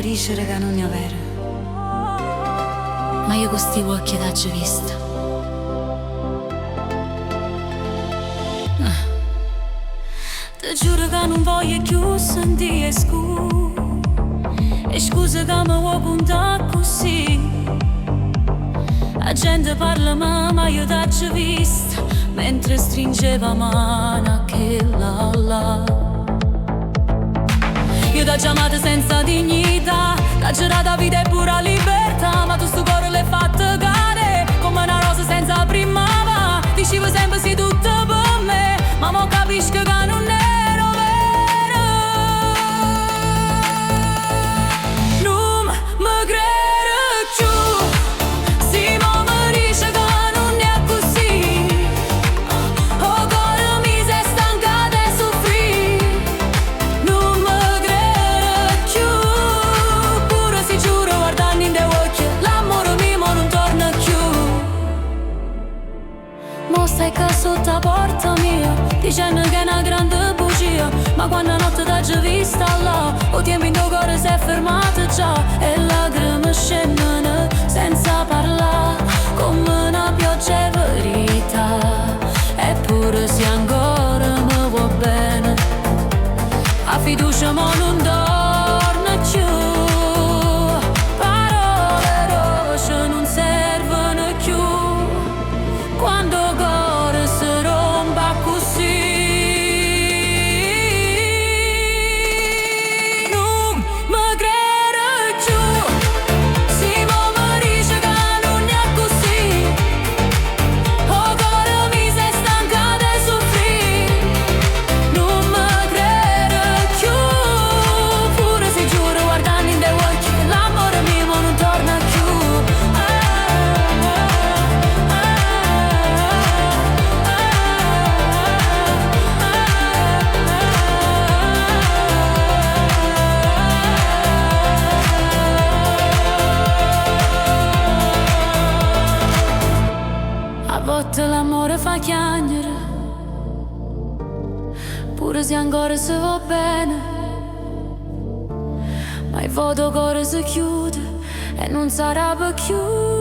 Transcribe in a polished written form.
morisce che non ne avere. Ma io con sti occhi t'ho vista. Ti giuro che non voglio più sentire scusa. E scusa che mi vuoi puntare così. La gente parla ma io t'ho vista mentre stringeva mano che là. Io t'ho chiamata senza dignità, t'ho girata vita e pura libertà, ma tu sto cuore l'hai fatto cadere come una rosa senza primavera. Dicevo sempre sei tutto per me, ma mo capisco che non ero vera. Non mi credo più, sì mo mi dice che non è così. Oh cuore mi sei stanca di soffrire. Non mi credo più, pure si giuro guardando in te occhi, l'amore mio non torna più. Mo stai che sotto la porta mia, dicendo che è una grande bugia, ma quando notte t'ho vista là, o tempo in tuo cuore si è fermato già, e lacrime scendono senza parlare, come una pioggia di verità. Eppure se ancora mi vuoi bene, a fiducia mo non torna più. Parole rosse non servono più quando cuore si rompa così. Non mi credo più, sì mo mi dice che non è così. Oh cuore mi sei stanca di soffrire. Non mi credo più, pure se giuro guardando in te occhi che l'amore mio non torna più. A volte l'amore fa chiagnere, pure se ancora si va bene, ma il vuoto cuore si chiude e non sarà più chiuso.